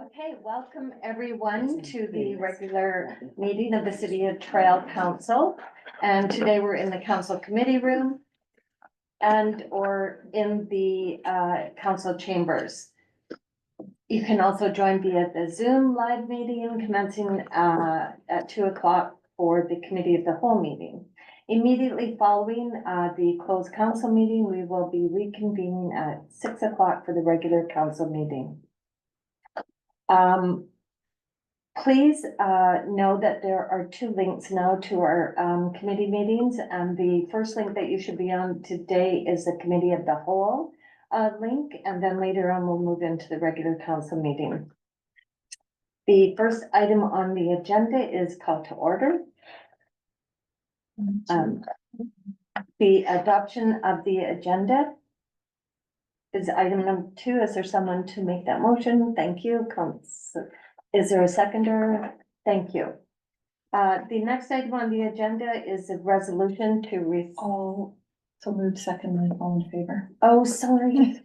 Okay, welcome everyone to the regular meeting of the City of Trail Council. And today we're in the council committee room and or in the council chambers. You can also join via the Zoom live meeting commencing at 2 o'clock for the committee of the whole meeting. Immediately following the closed council meeting, we will be reconvening at 6 o'clock for the regular council meeting. Please know that there are two links now to our committee meetings, and the first link that you should be on today is the committee of the whole link, and then later on we'll move into the regular council meeting. The first item on the agenda is call to order. The adoption of the agenda is item number 2. Is there someone to make that motion? Thank you. Is there a seconder? Thank you. The next item on the agenda is a resolution to So moved secondly, all in favor. Oh, sorry.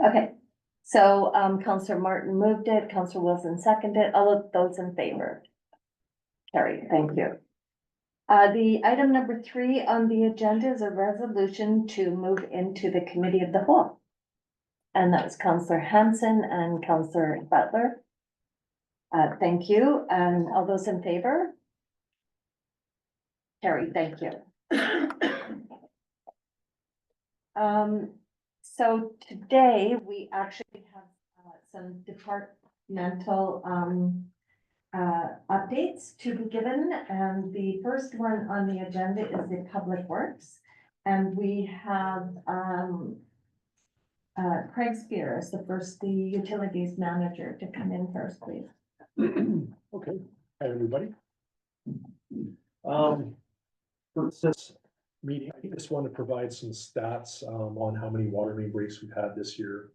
Okay, so, Counselor Martin moved it, Counselor Wilson seconded, all of those in favor. Carried, thank you. The item number 3 on the agenda is a resolution to move into the committee of the whole. And that's Counselor Hanson and Counselor Butler. Thank you, and all those in favor? Carrie, thank you. So today we actually have some departmental updates to be given, and the first one on the agenda is the Public Works. And we have Craig Spears, the utilities manager, to come in first, please. Okay, hi, everybody. For this meeting, I just want to provide some stats on how many water main breaks we've had this year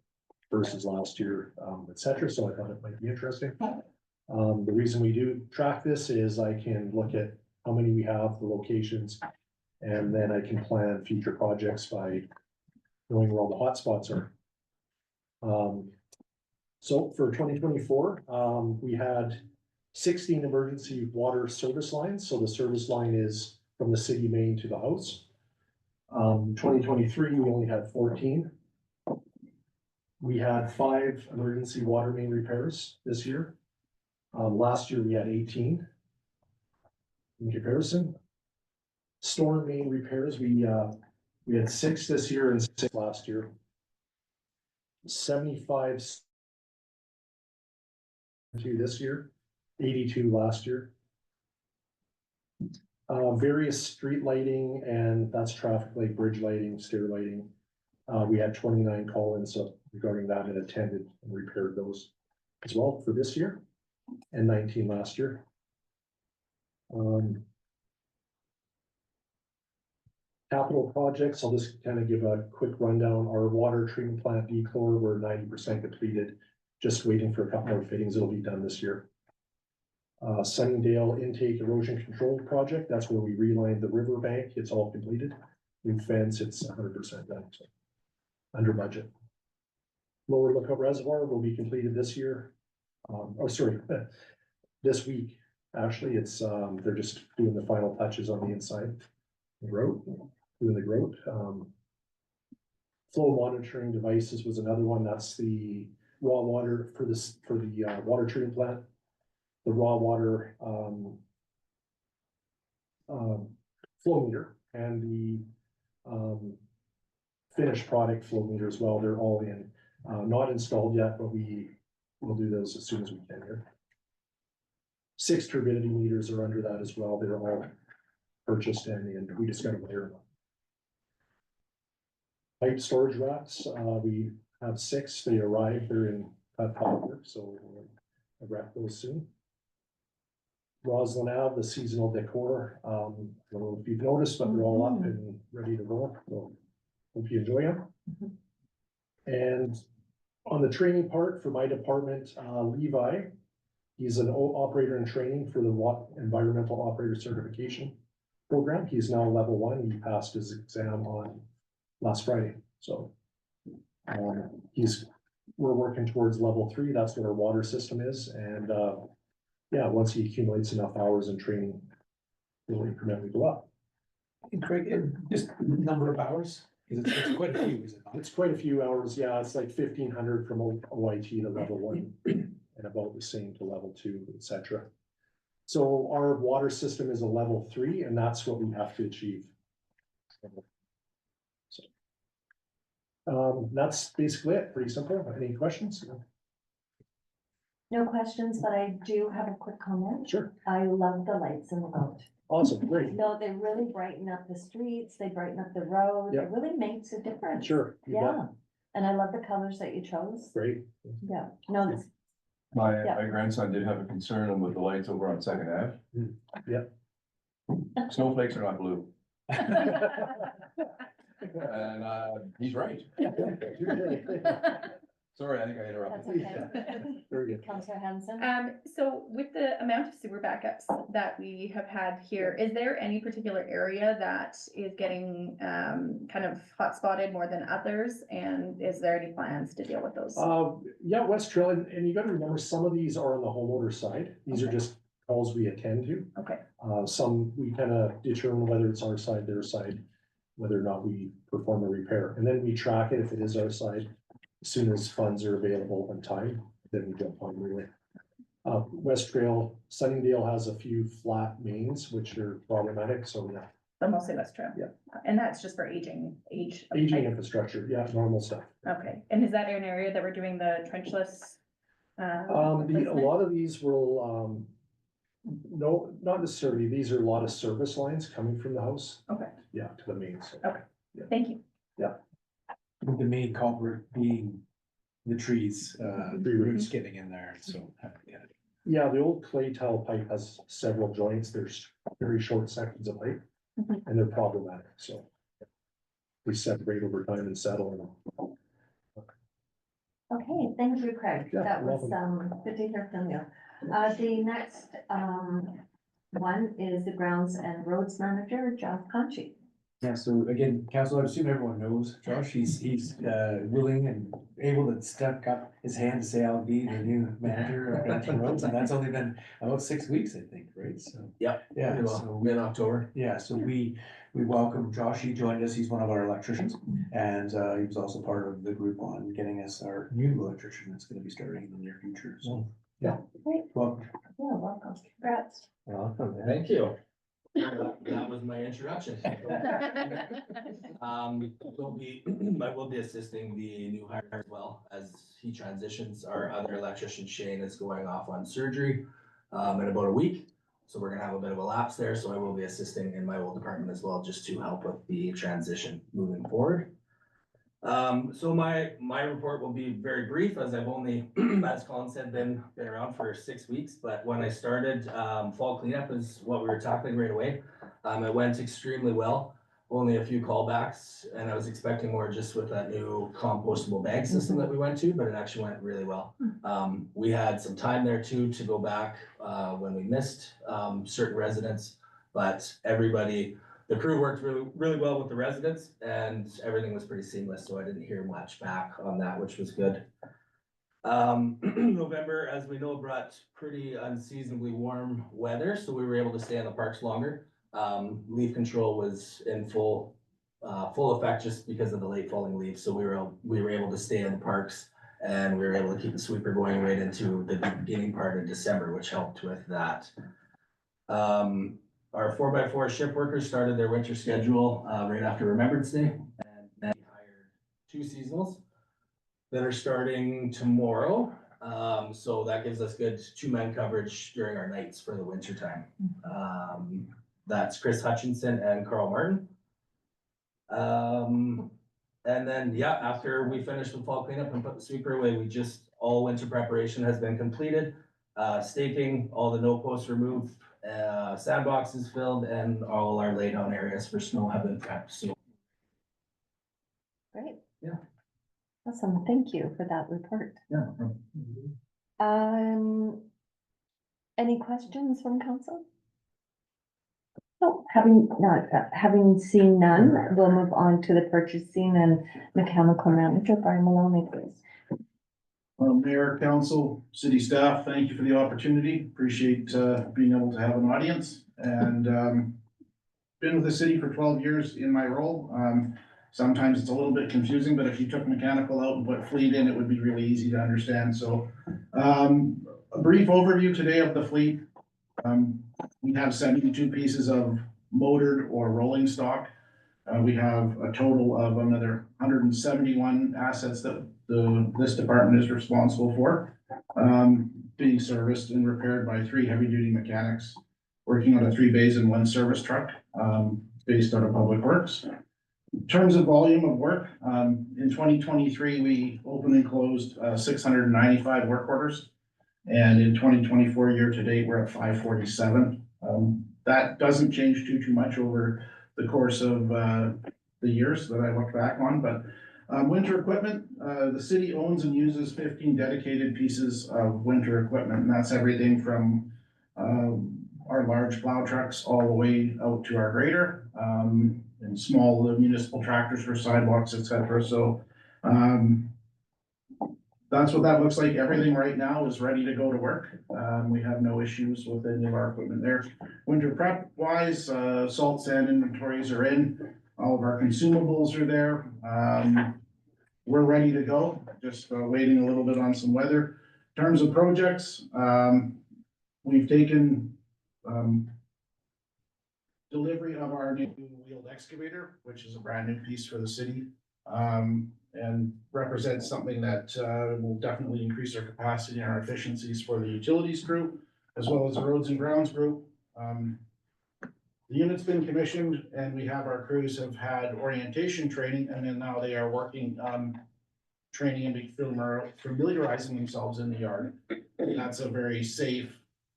versus last year, et cetera, so I thought it might be interesting. The reason we do track this is I can look at how many we have, the locations, and then I can plan future projects by knowing where all the hot spots are. So for 2024, we had 16 emergency water service lines. So the service line is from the city main to the house. 2023, we only had 14. We had 5 emergency water main repairs this year. Last year we had 18. In comparison, storm main repairs, we had 6 this year and 6 last year. 75 this year, 82 last year. Various street lighting, and that's traffic light, bridge lighting, stair lighting. We had 29 call-ins regarding that and attended and repaired those as well for this year, and 19 last year. Capital projects, I'll just kind of give a quick rundown. Our water treatment plant dechlor, we're 90% completed, just waiting for a couple more fittings. It'll be done this year. Sunningdale intake erosion control project, that's where we relined the river bank. It's all completed. New fence, it's 100% done, so under budget. Lower Lookout Reservoir will be completed this year. This week. Actually, it's they're just doing the final touches on the inside. The grout, doing the grout. Flow monitoring devices was another one. That's the raw water for the water treatment plant. The raw water flow meter and the finished product flow meter as well. They're all in, not installed yet, but we will do those as soon as we can here. 6 turbidity meters are under that as well. They're all purchased and we just got to layer them. Pipe storage racks, we have 6. They arrived. They're in powder, so we'll wrap those soon. Roslyn Ave, the seasonal decor. I don't know if you've noticed, but they're all up and ready to roll. So hope you enjoy them. And on the training part for my department, Levi, he's an operator in training for the environmental operator certification program. He's now level 1. He passed his exam on last Friday. So he's we're working towards level 3. That's what our water system is. And, yeah, once he accumulates enough hours in training, he'll incrementally go up. And Craig, just number of hours, because it's quite a few, is it not? It's quite a few hours. Yeah, it's like 1,500 from OIT to level 1 and about the same to level 2, etc. So our water system is a level 3, and that's what we have to achieve. So, that's basically it. Pretty simple. Any questions? No questions, but I do have a quick comment. Sure. I love the lights in the boat. Awesome. Great. No, they really brighten up the streets, they brighten up the road, it Yep. really makes a difference. Sure. You bet. Yeah, and I love the colors that you chose. Great. Yeah, no, it's My, Yeah. my grandson did have a concern with the lights over on Second Ave. Yep. Snowflakes are not blue, and, he's right. Sorry, I think I that's interrupted. okay. Very good. Councillor Hanson? So with the amount of sewer backups that we have had here, is there any particular area that is getting kind of hot spotted more than others? And is there any plans to deal with those? Yeah, West Trail, and you gotta remember, some of these are on the homeowner side. These are Okay. just calls we attend to. Okay, Some, we kind of determine whether it's our side, their side, whether or not we perform a repair. And then we track it if it is our side. As soon as funds are available and time, then we jump on relay. West Trail, Sunningdale has a few flat mains, which are problematic, so yeah, so mostly West Trail. Yeah. And that's just for age of aging pipe? infrastructure, yeah, normal stuff. Okay, and is that an area that we're doing the trenchless? A replacement? lot of these will, no, not necessarily, these are a lot of service lines coming from the house. Okay. Yeah, to the mains. Thank you. With the main culprit being the trees, Tree roots getting in there, so. Yeah. Yeah, the old clay tile pipe has several joints. There's very short sections of pipe, Mhm. and they're problematic, so. We separate over time and settle. Okay, thank you, Craig. Yeah, That was, welcome. good to hear from you. The next, one is the grounds and roads manager, Josh Conchi. Yeah, so again, council, I assume everyone knows Josh, he's willing and able to step up his hand to say, I'll be the new manager of Brampton Roads, and that's only been about 6 weeks, I think, right, so. Yep. Yeah, so we, Mid-October. yeah, so we welcome Josh, he joined us, he's one of our electricians, and he was also part of the group on getting us our new electrician that's gonna be starting in the near future, so. Yeah. Great. Welcome. Yeah, welcome. Congrats. Thank you. That was my introduction. I will be assisting the new hire as well as he transitions. Our other electrician, Shane, is going off on surgery in about a week. So we're gonna have a bit of a lapse there, so I will be assisting in my old department as well, just to help with the transition moving forward. So my report will be very brief, as I've only, as Colin said, been around for 6 weeks, but when I started, fall cleanup is what we were tackling right away. It went extremely well, only a few callbacks, and I was expecting more just with that new compostable bag system that we went to, but it actually went really well. We had some time there too to go back, when we missed, certain residents, but everybody, the crew worked really, really well with the residents, and everything was pretty seamless, so I didn't hear much back on that, which was good. November, as we know, brought pretty unseasonably warm weather, so we were able to stay in the parks longer. Leaf control was in full effect just because of the late falling leaves, so we were able to stay in the parks, and we were able to keep the sweeper going right into the beginning part of December, which helped with that. Our 4x4 shift workers started their winter schedule right after Remembrance Day, and then we hired 2 seasonals that are starting tomorrow. So that gives us good 2-man coverage during our nights for the winter time. That's Chris Hutchinson and Carl Martin. And then, yeah, after we finish the fall cleanup and put the sweeper away, all winter preparation has been completed. Staking, all the no posts removed, sandboxes filled, and all our laydown areas for snow have been prepped, so. Great. Yeah. Awesome, thank you for that report. Yeah. Any questions from council? No, having seen none, we'll move on to the purchasing and mechanical manager, Brian Maloney, please. Mayor, council, city staff, thank you for the opportunity. Appreciate, being able to have an audience and, been with the city for 12 years in my role. Sometimes it's a little bit confusing, but if you took mechanical out and put fleet in, it would be really easy to understand. So, a brief overview today of the fleet. We have 72 pieces of motored or rolling stock. We have a total of another 171 assets that this department is responsible for. Being serviced and repaired by 3 heavy-duty mechanics, working on a 3 bays and 1 service truck, based out of Public Works. In terms of volume of work, in 2023, we opened and closed 695 work orders. And in 2024 year to date, we're at 547. That doesn't change too much over the course of the years that I look back on, but winter equipment, the city owns and uses 15 dedicated pieces of winter equipment, and that's everything from our large plow trucks all the way out to our grader, and small municipal tractors for sidewalks, etc. So that's what that looks like. Everything right now is ready to go to work. We have no issues with any of our equipment there. Winter prep wise, salt sand inventories are in. All of our consumables are there. We're ready to go, just waiting a little bit on some weather. In terms of projects, we've taken delivery of our new wheeled excavator, which is a brand new piece for the city. And represents something that will definitely increase our capacity and our efficiencies for the utilities group, as well as the roads and grounds group. The unit's been commissioned and we have our crews have had orientation training, and then now they are working training and familiarizing themselves in the yard. That's a very safe,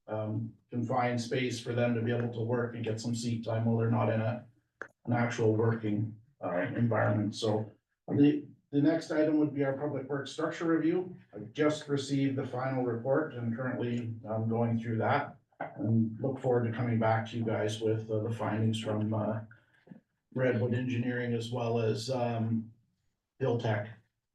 confined space for them to be able to work and get some seat time while they're not in an actual working environment. So the next item would be our public works structure review. I've just received the final report and currently going through that, and look forward to coming back to you guys with the findings from Redwood Engineering as well as Hill Tech.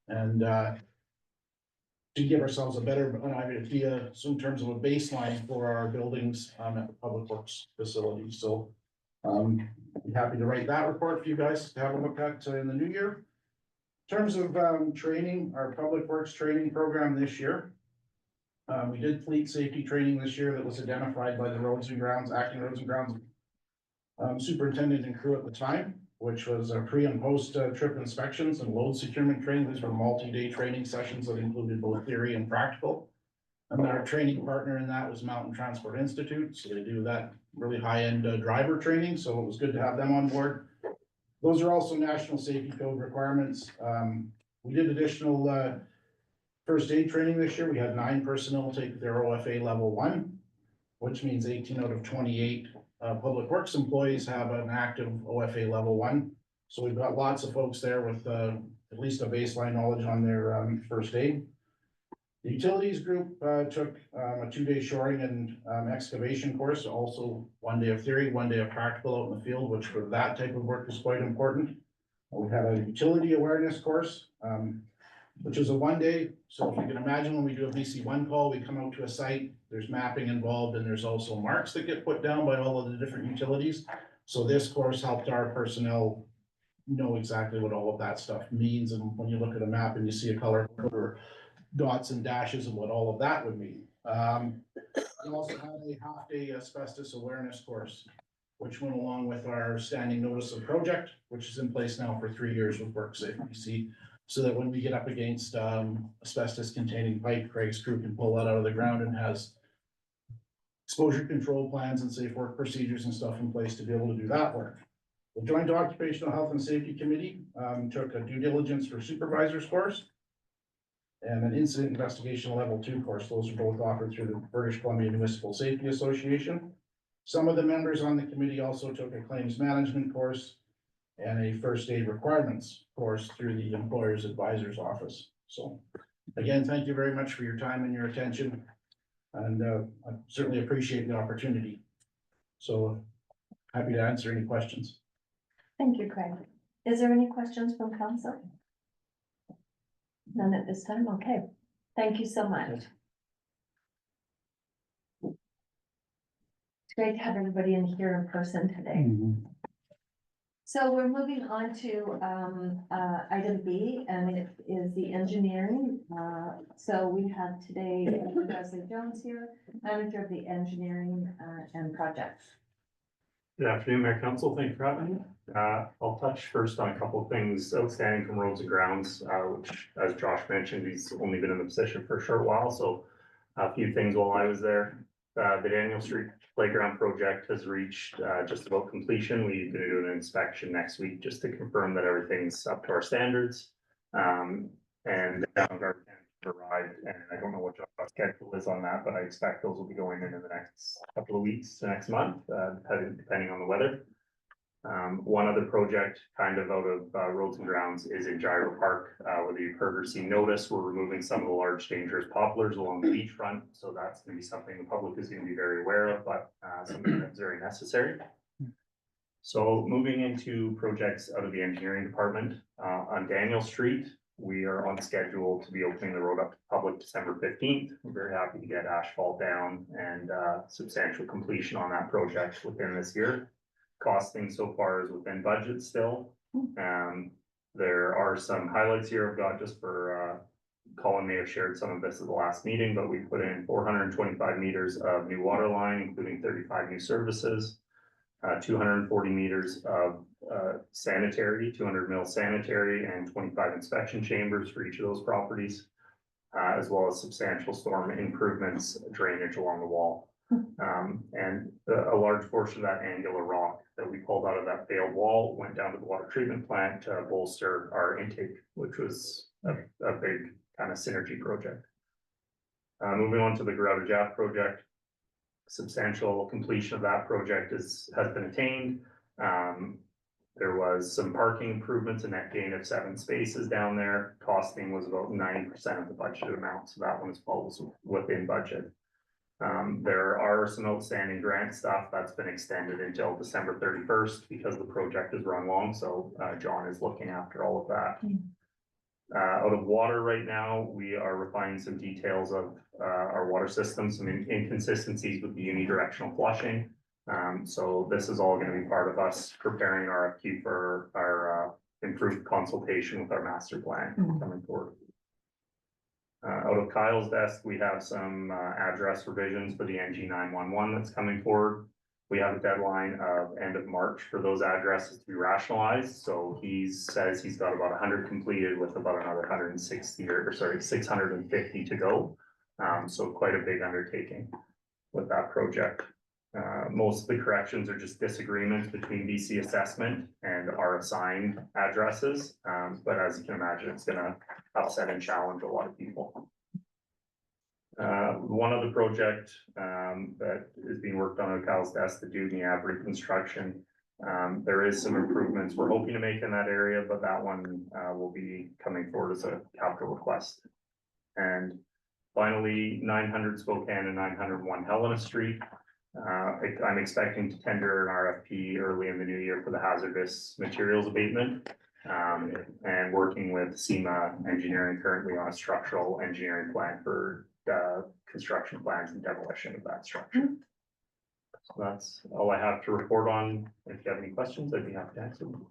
And to give ourselves a better idea, so in terms of a baseline for our buildings at the public works facility. So I'm happy to write that report for you guys to have a look at in the new year. In terms of training, our public works training program this year, we did fleet safety training this year that was identified by the roads and grounds, acting roads and grounds superintendent and crew at the time, which was pre and post trip inspections and load securement training. These were multi-day training sessions that included both theory and practical. And our training partner in that was Mountain Transport Institute. So they do that really high-end driver training. So it was good to have them on board. Those are also national safety code requirements. We did additional first aid training this year. We had 9 personnel take their OFA level 1, which means 18 out of 28 public works employees have an active OFA level 1. So we've got lots of folks there with at least a baseline knowledge on their first aid. The utilities group took a 2-day shoring and excavation course, also 1 day of theory, 1 day of practical out in the field, which for that type of work is quite important. We had a utility awareness course, which is a 1 day. So if you can imagine when we do a VC1 call, we come out to a site, there's mapping involved, and there's also marks that get put down by all of the different utilities. So this course helped our personnel know exactly what all of that stuff means. And when you look at a map and you see a color or dots and dashes and what all of that would mean. We also had a half-day asbestos awareness course, which went along with our standing notice of project, which is in place now for 3 years with WorkSafe BC. So that when we get up against asbestos containing pipe, Craig's crew can pull that out of the ground and has exposure control plans and safe work procedures and stuff in place to be able to do that work. The Joint Occupational Health and Safety Committee took a due diligence for supervisors course and an incident investigation level 2 course. Those are both offered through the British Columbia Municipal Safety Association. Some of the members on the committee also took a claims management course and a first aid requirements course through the Employers Advisors Office. So again, thank you very much for your time and your attention. And I certainly appreciate the opportunity. So happy to answer any questions. Thank you, Craig. Is there any questions from council? None at this time, okay. Thank you so much. It's great to have everybody in here in person today. So we're moving on to item B, and it is the engineering. So we have today Leslie Jones here, manager of the engineering and projects. Good afternoon, Mayor Council. Thank you for having me. I'll touch first on a couple of things outstanding from Roads and Grounds, which, as Josh mentioned, he's only been in the position for a short while, so a few things while I was there. The Daniel Street Playground project has reached just about completion. We're gonna do an inspection next week just to confirm that everything's up to our standards. And the Vanguard arrived, and I don't know what our schedule is on that, but I expect those will be going in the next couple of weeks, next month, depending on the weather. One other project kind of out of Roads and Grounds is in Gyro Park, whether you've heard or seen notice, we're removing some of the large dangerous poplars along the beachfront. So that's gonna be something the public is gonna be very aware of, but something that's very necessary. So moving into projects out of the engineering department, on Daniel Street, we are on schedule to be opening the road up to public December 15th. We're very happy to get asphalt down and substantial completion on that project within this year. Costing so far is within budget still. There are some highlights here I've got just for Colin may have shared some of this at the last meeting, but we put in 425 meters of new water line, including 35 new services. 240 meters of sanitary, 200 mil sanitary, and 25 inspection chambers for each of those properties, as well as substantial storm improvements, drainage along the wall. And a large portion of that angular rock that we pulled out of that failed wall went down to the water treatment plant to bolster our intake, which was a big kind of synergy project. Moving on to the Groutage Ave project. Substantial completion of that project has been attained. There was some parking improvements, a net gain of 7 spaces down there. Costing was about 90% of the budgeted amount, so that one falls within budget. There are some outstanding grant stuff that's been extended until December 31st because the project has run long, so John is looking after all of that. Out of water right now, we are refining some details of our water system, some inconsistencies with the unidirectional flushing. So this is all gonna be part of us preparing our RFQ for our improved consultation with our master plan coming forward. Out of Kyle's desk, we have some address revisions for the NG 911 that's coming forward. We have a deadline of end of March for those addresses to be rationalized, so he says he's got about 100 completed with about another 160 or sorry, 650 to go. So quite a big undertaking with that project. Most of the corrections are just disagreements between BC Assessment and our assigned addresses. But as you can imagine, it's gonna upset and challenge a lot of people. One other project that is being worked on at Kyle's desk, the Dewdney Ave reconstruction. There is some improvements we're hoping to make in that area, but that one will be coming forward as a capital request. And finally, 900 Spokane and 901 Helena Street. I'm expecting to tender an RFP early in the new year for the hazardous materials abatement. And working with SEMA Engineering currently on a structural engineering plan for construction plans and demolition of that structure. So that's all I have to report on. If you have any questions, I'd be happy to answer them.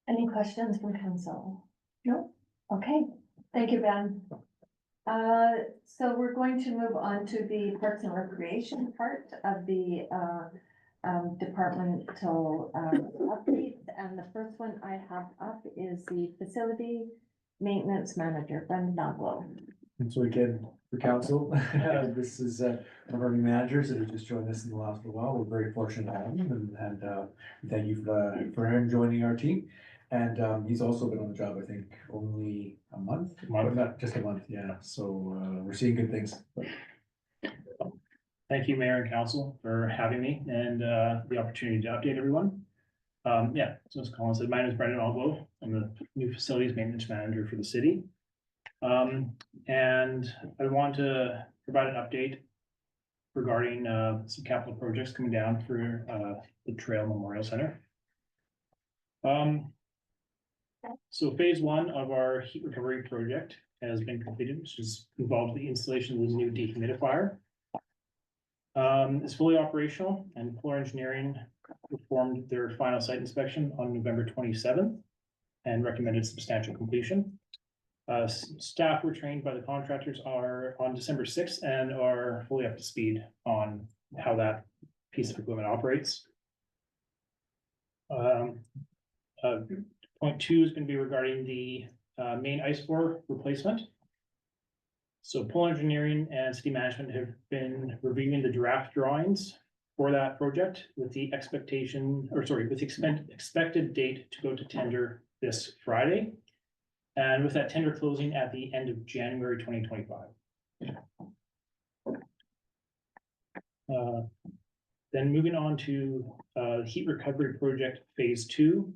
Any questions from council? No? Okay, thank you, Ben. So we're going to move on to the Parks and Recreation part of the departmental updates. And the first one I have up is the Facility Maintenance Manager, Brendan Oglow. And so again, for council, this is one of our new managers that has just joined us in the last little while. We're very fortunate to have him and thank you for him joining our team. And he's also been on the job, I think, only a month, not just a month, yeah. So we're seeing good things. Thank you, Mayor and Council, for having me and the opportunity to update everyone. Yeah, so as Colin said, my name is Brendan Oglow. I'm the new Facilities Maintenance Manager for the city. And I want to provide an update regarding some capital projects coming down for the Trail Memorial Center. So phase one of our heat recovery project has been completed, which has involved the installation of the new dehumidifier. It's fully operational, and Core Engineering performed their final site inspection on November 27th and recommended substantial completion. Staff were trained by the contractors on December 6th and are fully up to speed on how that piece of equipment operates. Point two is going to be regarding the main ice bore replacement. So Pole Engineering and City Management have been reviewing the draft drawings for that project with the expected date to go to tender this Friday. And with that tender closing at the end of January 2025. Then moving on to heat recovery project phase two.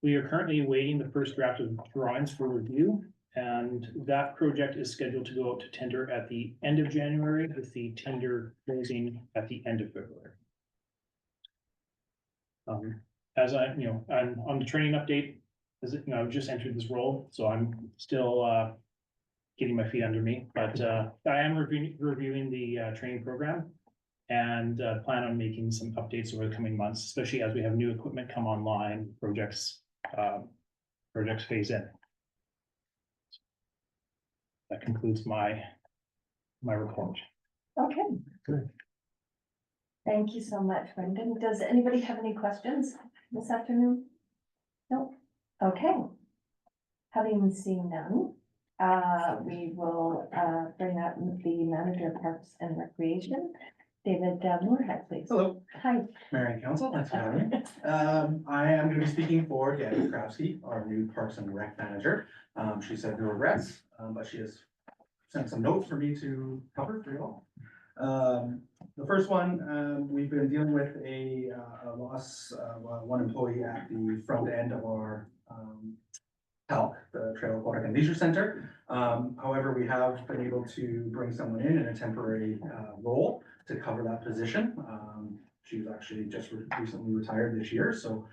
We are currently awaiting the first draft of drawings for review, and that project is scheduled to go out to tender at the end of January, with the tender closing at the end of February. As I'm on the training update, I've just entered this role, so I'm still getting my feet under me, but I am reviewing the training program and plan on making some updates over the coming months, especially as we have new equipment come online, projects phase in. That concludes my report. Okay. Good. Thank you so much, Brendan. Does anybody have any questions this afternoon? No? Okay. Having seen none, we will bring up the manager of Parks and Recreation, David Moorhead, please. Hello, Hi. Mayor and Council, thanks for having me. I am gonna be speaking for Gabby Kravsky, our new Parks and Rec manager. She said no regrets, but she has sent some notes for me to cover for you all. The first one, we've been dealing with a loss of one employee at the front end of our TALC, the Trail Aquatic and Leisure Center. However, we have been able to bring someone in a temporary role to cover that position. She was actually just recently retired this year, so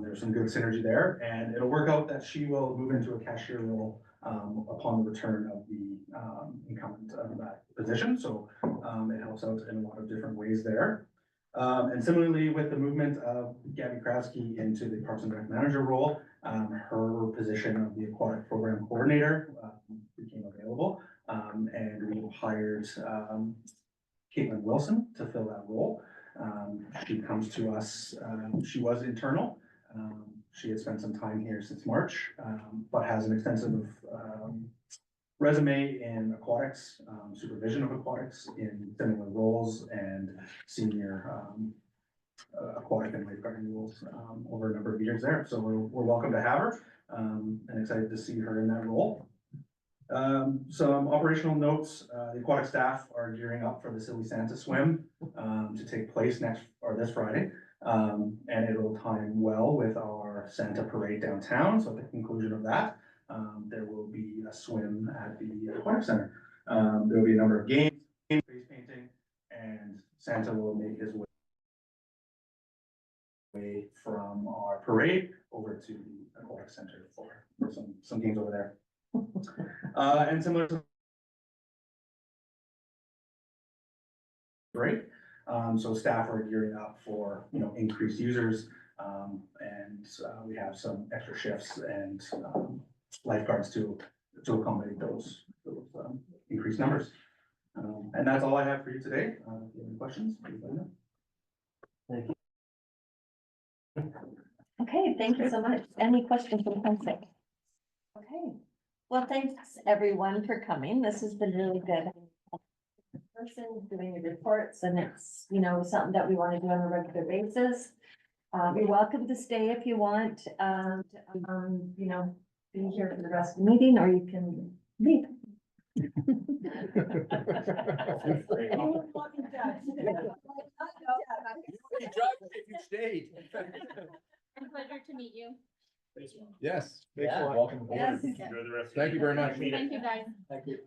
there's some good synergy there, and it'll work out that she will move into a cashier role upon the return of the incumbent of that position. So it helps out in a lot of different ways there. And similarly, with the movement of Gabby Kravsky into the Parks and Rec manager role, her position of the aquatic program coordinator became available, and we hired Caitlin Wilson to fill that role. She comes to us, she was internal. She had spent some time here since March, but has an extensive resume in aquatics, supervision of aquatics in similar roles and senior aquatic and lifeguarding roles over a number of years there. So we're welcome to have her and excited to see her in that role. Some operational notes, the aquatic staff are gearing up for the Silly Santa swim to take place this Friday. And it will time well with our Santa parade downtown. So at the conclusion of that, there will be a swim at the aquatic center. There will be a number of games, face painting, and Santa will make his way from our parade over to the aquatic center for some games over there. And similar to break. So staff are gearing up for, increased users, and we have some extra shifts and lifeguards to accommodate those increased numbers. And that's all I have for you today. If you have any questions, please let me know. Thank you. Okay, thank you so much. Any questions from council? Okay, well, thanks everyone for coming. This has been really good. Person doing the reports, and it's, something that we want to do on a regular basis. You're welcome to stay if you want, and, be here for the rest of the meeting, or you can leave. If you stayed. Pleasure to meet you. Yes. Yeah. Welcome aboard. Yes. Enjoy the rest of Thank you very much. Thank you, guys. Thank you.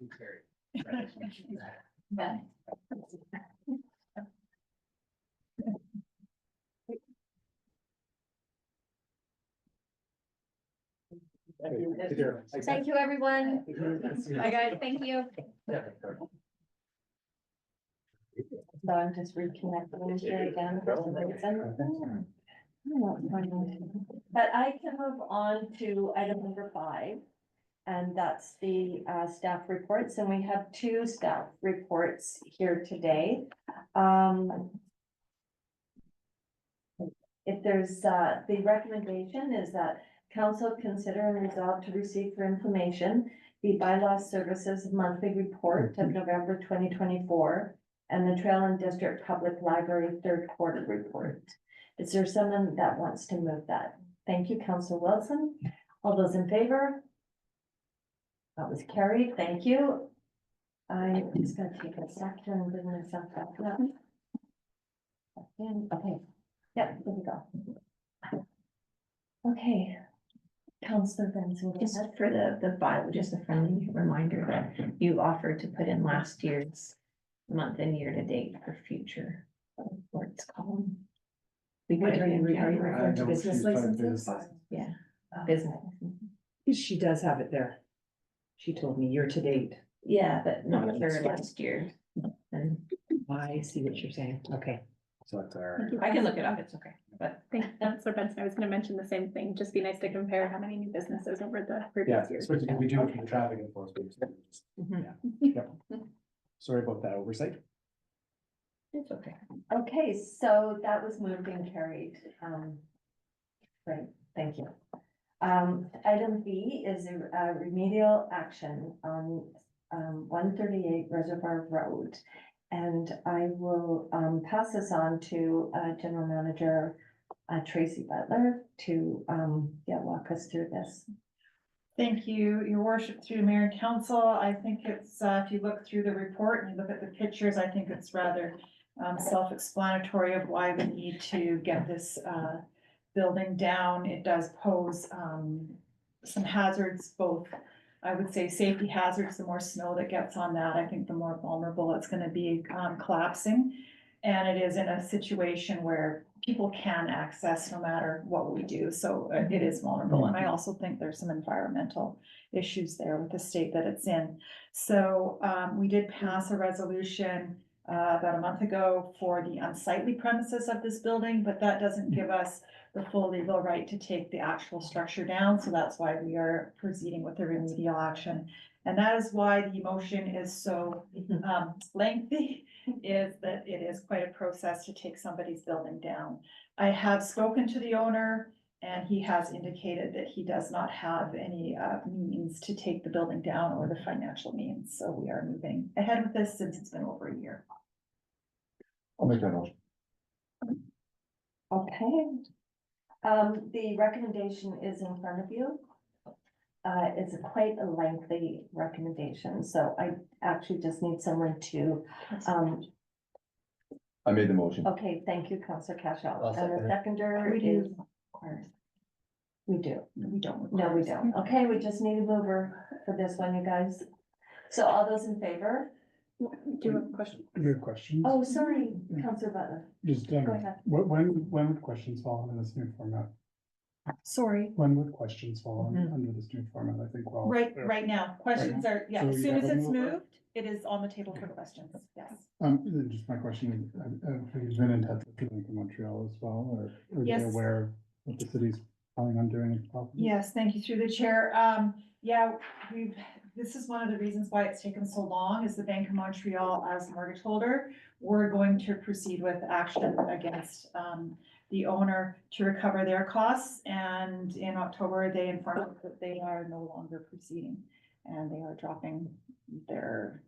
Yeah. Thank you, everyone. Bye, guys, thank you. So I'm just reconnecting here again. for some reason. But I can move on to item number 5. And that's the staff reports, and we have 2 staff reports here today. If there's, the recommendation is that council consider and resolve to receive for information the bylaw services monthly report of November 2024 and the Trail and District Public Library third quarter report. Is there someone that wants to move that? Thank you, Councilor Wilson. All those in favor? That was carried. Thank you. I'm just gonna take a second and bring myself back up. Okay, yep, there we go. Okay. Councilor Benson, go Just ahead. for the bylaw, just a friendly reminder that you offered to put in last year's month and year to date for future reports column. We could Are you do referring to business licenses? Yeah, business. She does have it there. She told me year to date. Yeah, but not for last year. And I see what you're saying. Okay. So it's our. I can look it up, it's okay, but Thank you, Councilor Benson. I was gonna mention the same thing. Just be nice to compare how many new businesses over the Yeah, previous years. especially when we do it for the traffic enforcement. Mhm. Yeah. Yep. Sorry about that oversight. it's okay. Okay, so that was moved and carried. Great, thank you. Item B is a remedial action on 138 Reservoir Road. And I will pass this on to General Manager Tracy Butler to walk us through this. Thank you, your worship, through mayor and council. I think it's, if you look through the report and you look at the pictures, I think it's rather self-explanatory of why we need to get this building down. It does pose some hazards, both, I would say, safety hazards. The more snow that gets on that, I think the more vulnerable it's gonna be collapsing. And it is in a situation where people can access no matter what we do, so it is vulnerable. And I also think there's some environmental issues there with the state that it's in. So we did pass a resolution about a month ago for the unsightly premises of this building, but that doesn't give us the full legal right to take the actual structure down, so that's why we are proceeding with the remedial action. And that is why the motion is so lengthy, is that it is quite a process to take somebody's building down. I have spoken to the owner, and he has indicated that he does not have any means to take the building down or the financial means, so we are moving ahead with this since it's been over a year. I'll make that motion. Okay. The recommendation is in front of you. It's quite a lengthy recommendation, so I actually just need someone to, I made the motion. okay, thank you, Councilor Cashel. I'll And second the it. seconder We is. do. We do. We don't. No, we don't. Okay, we just need a mover for this one, you guys. So all those in favor? Do you have a question? Good question. Oh, sorry, Councilor Butler. Just, Go ahead. when would questions fall under this new format? Sorry. When would questions fall under this new format? I think, well. Right now, questions are, yeah, So as you soon as have a it's mover? moved, it is on the table for questions, yes. Then just my question, have you been in touch with people from Montreal as well, or are they Yes. aware of what the city's planning on doing at the property? Yes, thank you through the chair. Yeah, this is one of the reasons why it's taken so long, is the Bank of Montreal as mortgage holder. We're going to proceed with action against the owner to recover their costs. And in October, they informed us that they are no longer proceeding and they are dropping their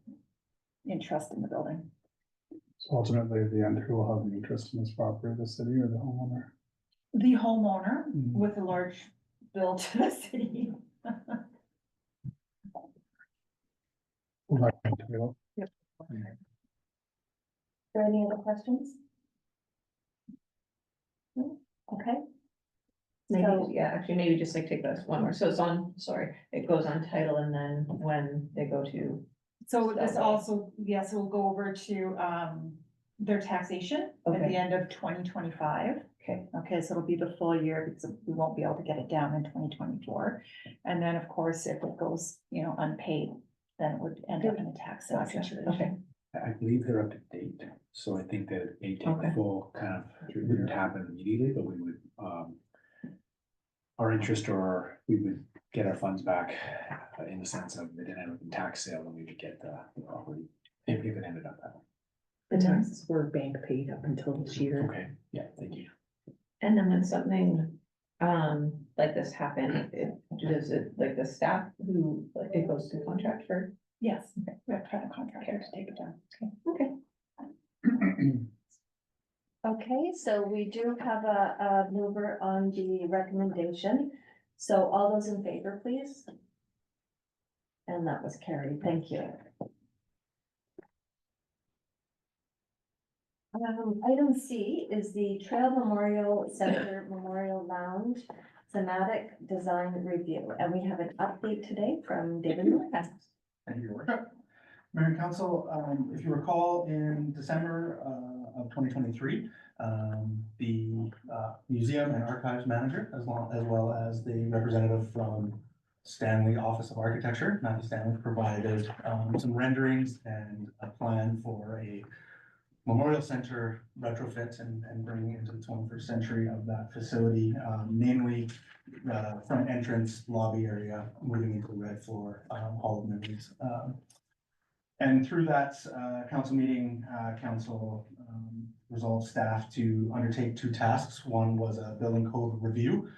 interest in the building. So ultimately, the end, who will have an interest in this property, the city or the homeowner? The homeowner Mhm. with a large bill to the city. Will that come to you? Are there any other questions? No? Okay. Maybe, So- yeah, actually, maybe just like take this one more. So it's on, sorry, it goes on title and then when they go to. So this also, yes, it will go over to their taxation at Okay. the end of 2025. Okay, so it'll be the full year because we won't be able to get it down in 2024. And then, of course, if it goes, unpaid, then it would end up in a tax situation. Okay. I believe they're up to date, so I think that it may take Okay. the full kind of, it wouldn't happen immediately, but we would, our interest or we would get our funds back in the sense of it ended up in tax sale and we would get the property if it ended up that way. The taxes were bank paid up until this year. Okay, yeah, thank you. And then when something, like this happened, does it, like the staff who, like, it goes to contract for? Yes, we have to find a contractor to take it down. Okay. Okay, so we do have a mover on the recommendation. So all those in favor, please. And that was carried. Thank you. Item C is the Trail Memorial Center Memorial Lounge thematic design review, and we have an update today from David Morehead. Thank you, Your Worship. Mayor and Council, if you recall, in December of 2023, the museum and archives manager, as well as the representative from Stanley Office of Architecture, Matthew Stanley, provided some renderings and a plan for a memorial center retrofit and bringing it into the 21st century of that facility, namely front entrance lobby area, moving into the red floor, Hall of Memories. And through that council meeting, council resolved staff to undertake two tasks. One was a building code review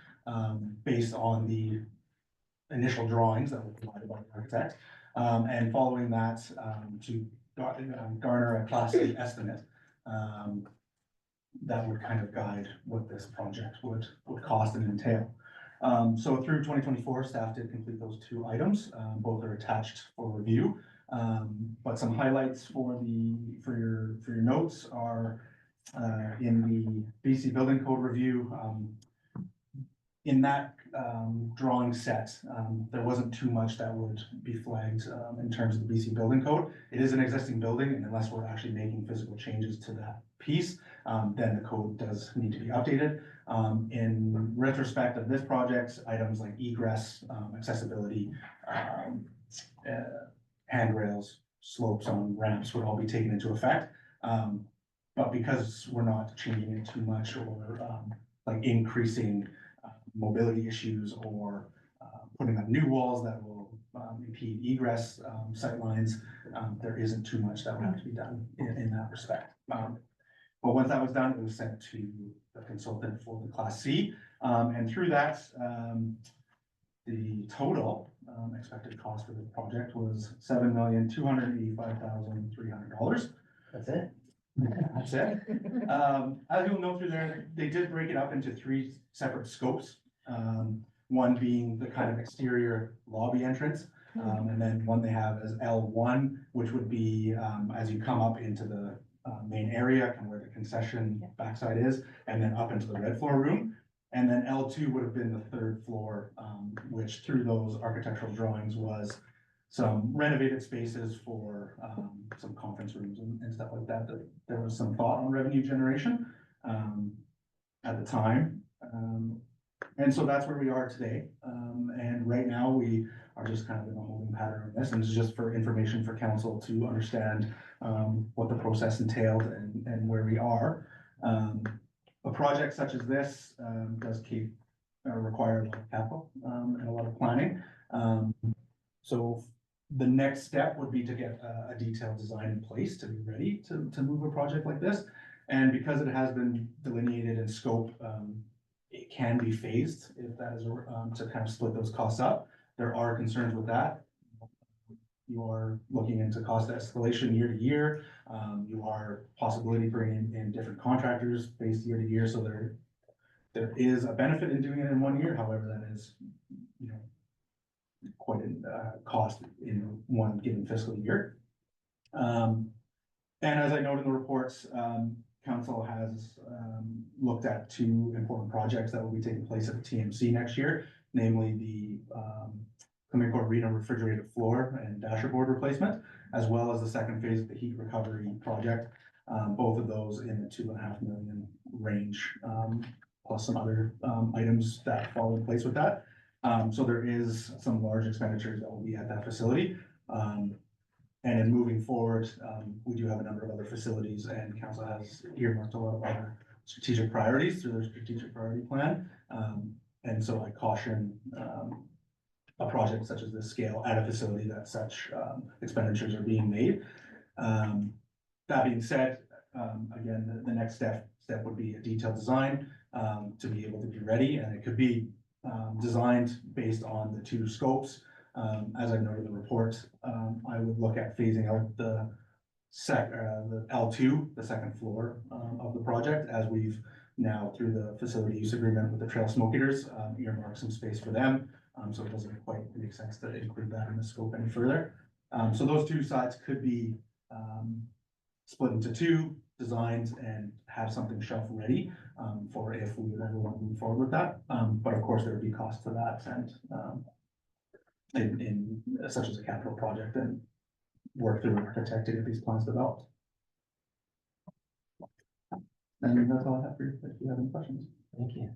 based on the initial drawings that were provided by the architect. And following that, to garner a Class A estimate that would kind of guide what this project would cost and entail. So through 2024, staff did complete those two items. Both are attached for review. But some highlights for your notes are in the BC Building Code review. In that drawing set, there wasn't too much that would be flagged in terms of the BC Building Code. It is an existing building, and unless we're actually making physical changes to that piece, then the code does need to be updated. In retrospect of this project, items like egress, accessibility, handrails, slopes on ramps would all be taken into effect. But because we're not changing it too much or like increasing mobility issues or putting up new walls that will impede egress sightlines, there isn't too much that would have to be done in that respect. But once that was done, it was sent to the consultant for the Class C. And through that, the total expected cost for this project was $7,285,300. That's it. That's it. As you'll note through there, they did break it up into three separate scopes. One being the kind of exterior lobby entrance. And then one they have as L1, which would be as you come up into the main area, kind of where the concession backside is, and then up into the red floor room. And then L2 would have been the third floor, which through those architectural drawings was some renovated spaces for some conference rooms and stuff like that. There was some thought on revenue generation at the time. And so that's where we are today. And right now we are just kind of in a holding pattern on this. And this is just for information for council to understand what the process entailed and where we are. A project such as this does require a lot of capital and a lot of planning. So the next step would be to get a detailed design in place to be ready to move a project like this. And because it has been delineated in scope, it can be phased if that is to kind of split those costs up. There are concerns with that. You are looking into cost escalation year to year. You are possibility bringing in different contractors based year to year. So there is a benefit in doing it in 1 year. However, that is, quite a cost in one given fiscal year. And as I noted in the reports, council has looked at two important projects that will be taking place at the TMC next year, namely the Cominco Arena refrigerated floor and dasher board replacement, as well as the second phase of the heat recovery project. both of those in the 2.5 million range, plus some other, items that fall in place with that. So there is some large expenditures that will be at that facility. And in moving forward, we do have a number of other facilities, and council has earmarked a lot of other strategic priorities through their strategic priority plan. And so I caution, a project such as this scale at a facility that such, expenditures are being made. That being said, again, the next step would be a detailed design, to be able to be ready, and it could be, designed based on the two scopes. As I noted in the report, I would look at phasing out the L2, the second floor, of the project, as we've now, through the facility use agreement with the Trail Smoke Eaters, earmarked some space for them. So it doesn't quite make sense to include that in the scope any further. So those two sides could be, split into two designs and have something shelf ready, for if we ever want to move forward with that. But of course, there would be cost to that, and, in such as a capital project, and work through an architect to get these plans developed. And that's all I have for you, if you have any questions. Thank you.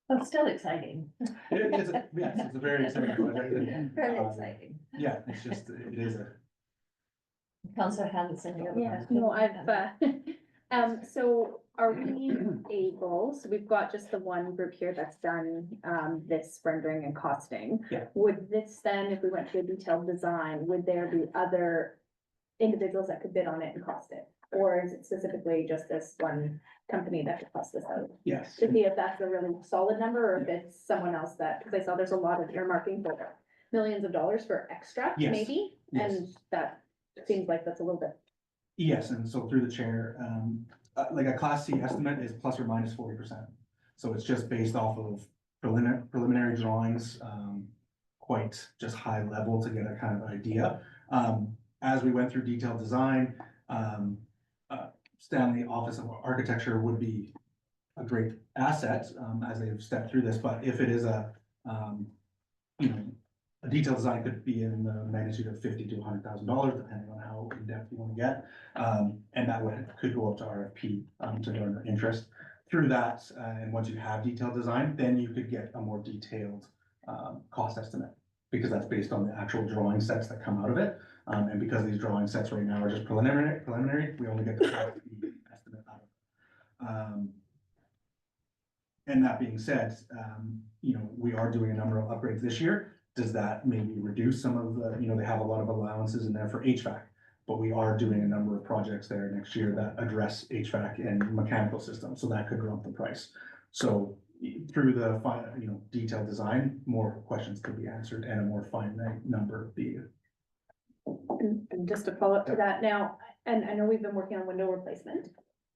Well, still exciting. Yes, it's a very exciting project. Very exciting. Yeah, it's just, it is a. Councillor Hanson, you have a Yeah, question? no, so are we able, so we've got just the one group here that's done, this rendering and costing. Yeah. Would this then, if we went to a detailed design, would there be other individuals that could bid on it and cost it? Or is it specifically just this one company that could cost this out? Yes. To see if that's a really solid number, or if it's someone else that, because I saw there's a lot of earmarking for millions of dollars for extra, Yes. maybe, Yes. and that seems like that's a little bit. Yes, and so through the chair, like a Class C estimate is plus or minus 40%. So it's just based off of preliminary drawings, quite just high level to get a kind of idea. As we went through detailed design, Stanley Office of Architecture would be a great asset, as they've stepped through this, but if it is a, you know, a detailed design could be in the magnitude of $50,000 to $100,000, depending on how in-depth you want to get. And that could go up to RFP, to garner interest. Through that, and once you have detailed design, then you could get a more detailed, cost estimate, because that's based on the actual drawing sets that come out of it. And because these drawing sets right now are just preliminary, we only get the estimate out of it. And that being said, you know, we are doing a number of upgrades this year. Does that maybe reduce some of the, you know, they have a lot of allowances in there for HVAC, but we are doing a number of projects there next year that address HVAC and mechanical systems, so that could drop the price. So through the you know, detailed design, more questions could be answered and a more finite number be. And just to follow up to that now, and I know we've been working on window replacement.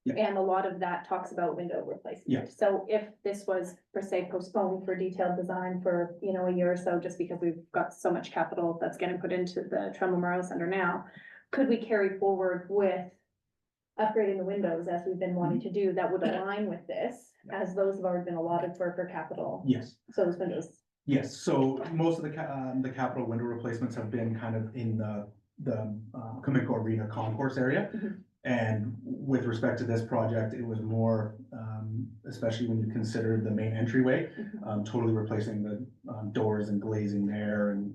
Yeah. And a lot of that talks about window replacement. Yeah. So if this was per se postponed for detailed design for, you know, a year or so, just because we've got so much capital that's getting put into the Trumbull Memorial Center now, could we carry forward with upgrading the windows as we've been wanting to do that would align with this, as those have already been allotted for capital? Yes. So those windows. Yes, so most of the capital window replacements have been kind of in the Cominco Arena concourse area. Mhm. And with respect to this project, it was more, especially when you consider the main entryway, totally replacing the doors and glazing there and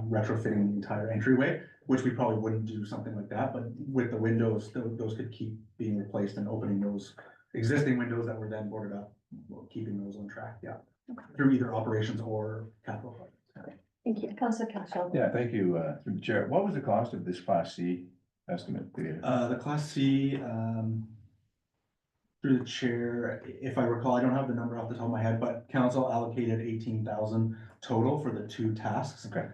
retrofitting the entire entryway, which we probably wouldn't do something like that, but with the windows, those could keep being replaced and opening those existing windows that were then boarded up, keeping those on track, yeah, through either operations or capital projects. Thank you. Councillor Cashel. Yeah, thank you, through the chair. What was the cost of this Class C estimate? The Class C, through the chair, if I recall, I don't have the number off the top of my head, but council allocated 18,000 total for the two tasks. Okay.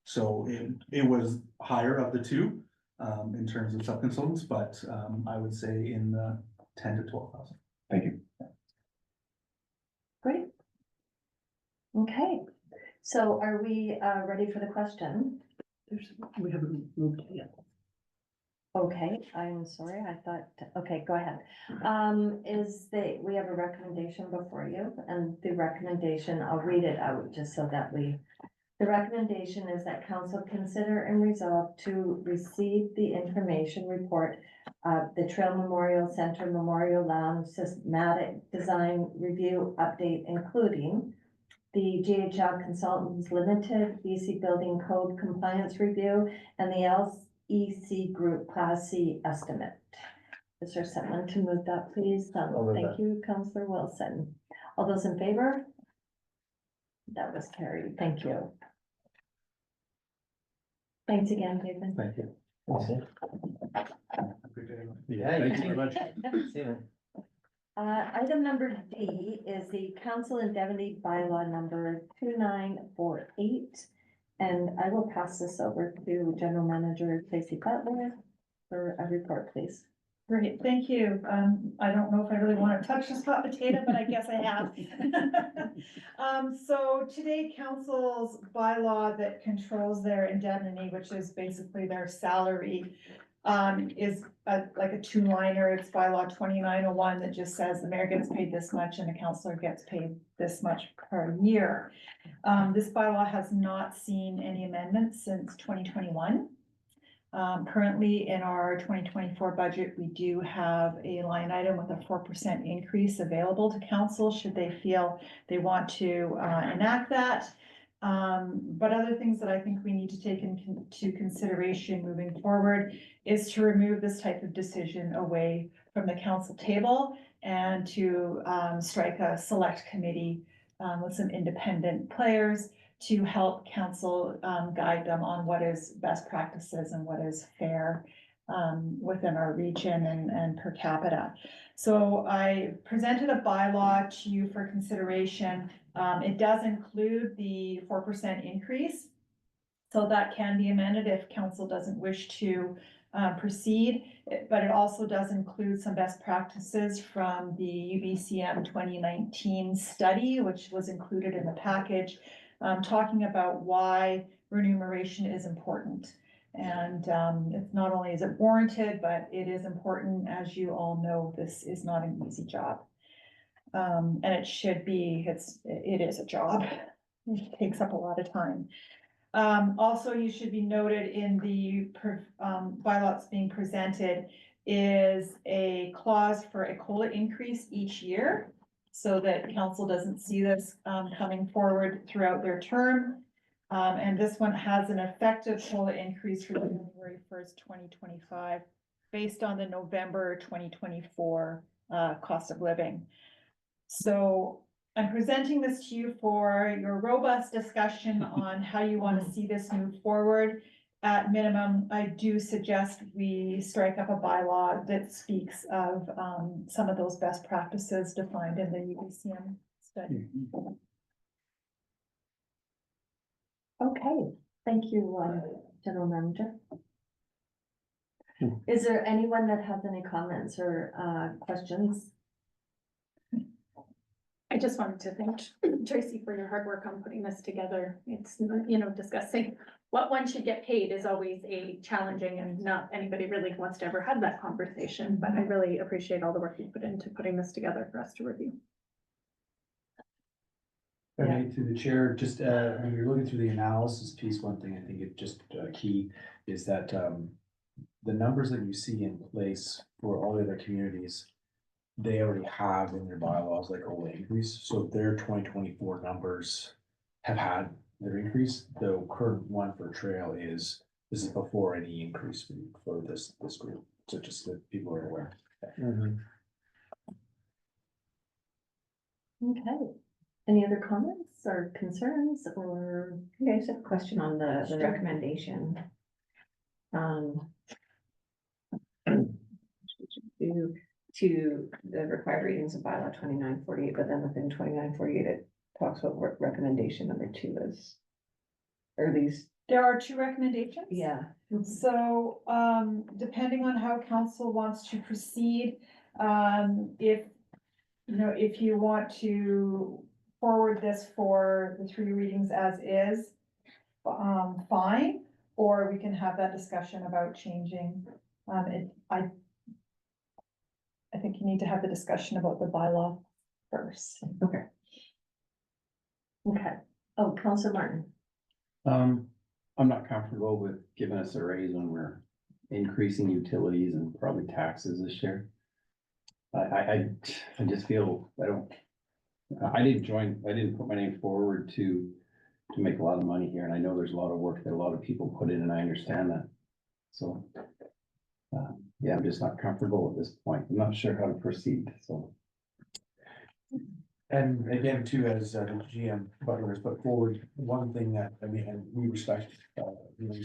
So it was higher of the two, in terms of sub-consultants, but, I would say in the 10 to 12,000. Thank you. Great. Okay, so are we ready for the question? We haven't moved yet. Okay, I'm sorry, I thought, okay, go ahead. We have a recommendation before you, and the recommendation, I'll read it out just so that we The recommendation is that council consider and resolve to receive the information report of the Trail Memorial Center Memorial Lounge Systematic Design Review Update, including the GHL Consultants Limited, BC Building Code Compliance Review, and the LEC Group Class C Estimate. Is there someone to move that, please? I'll move Thank you, Councillor Wilson. All those in favor? That was carried. Thank you. Thanks again, David. Thank you. Yeah, thank you very much. Item number D is the council indemnity bylaw number 2948. And I will pass this over to General Manager Tracy Butler for a report, please. Great, thank you. I don't know if I really want to touch this hot potato, but I guess I have. So today, council's bylaw that controls their indemnity, which is basically their salary, is like a two-liner. It's bylaw 2901 that just says the mayor gets paid this much and the councillor gets paid this much per year. This bylaw has not seen any amendments since 2021. Currently in our 2024 budget, we do have a line item with a 4% increase available to council should they feel they want to enact that. But other things that I think we need to take into consideration moving forward is to remove this type of decision away from the council table and to strike a select committee with some independent players to help council guide them on what is best practices and what is fair within our region and per capita. So I presented a bylaw to you for consideration. It does include the 4% increase. So that can be amended if council doesn't wish to proceed, but it also does include some best practices from the UBCM 2019 study, which was included in the package, talking about why remuneration is important. And it's not only is it warranted, but it is important. As you all know, this is not an easy job. And it should be, it is a job. It takes up a lot of time. Also, you should be noted in the bylaw that's being presented is a clause for a COLA increase each year, so that council doesn't see this coming forward throughout their term. And this one has an effective COLA increase for January 1st, 2025, based on the November 2024 cost of living. So I'm presenting this to you for your robust discussion on how you want to see this move forward. At minimum, I do suggest we strike up a bylaw that speaks of some of those best practices defined in the UBCM study. Okay, thank you, General Manager. Is there anyone that has any comments or questions? I just wanted to thank Tracy for your hard work on putting this together. It's, discussing what one should get paid is always a challenging, and not anybody really wants to ever have that conversation, but I really appreciate all the work you put into putting this together for us to review. Through the chair, just when you're looking through the analysis piece, one thing I think it just key is that the numbers that you see in place for all the other communities, they already have in their bylaws like COLA increase. So their 2024 numbers have had their increase. The current one for Trail this is before any increase for this group. So just that people are aware. Okay, any other comments or concerns or? Okay, I just have a question on the recommendation. To the required readings of bylaw 2948, but then within 2948, it talks about what recommendation number 2 is. Or these, There are 2 recommendations. yeah. So, depending on how council wants to proceed, if you want to forward this for the 3 readings as is, fine, or we can have that discussion about changing. I think you need to have the discussion about the bylaw first. Okay. Oh, Councilor Martin. I'm not comfortable with giving us a raise when we're increasing utilities and probably taxes this year. I just feel, I didn't put my name forward to make a lot of money here, and I know there's a lot of work that a lot of people put in, and I understand that. So, yeah, I'm just not comfortable at this point. I'm not sure how to proceed, so. And again, too, as GM Butler has put forward, one thing that, I mean, and we respect, really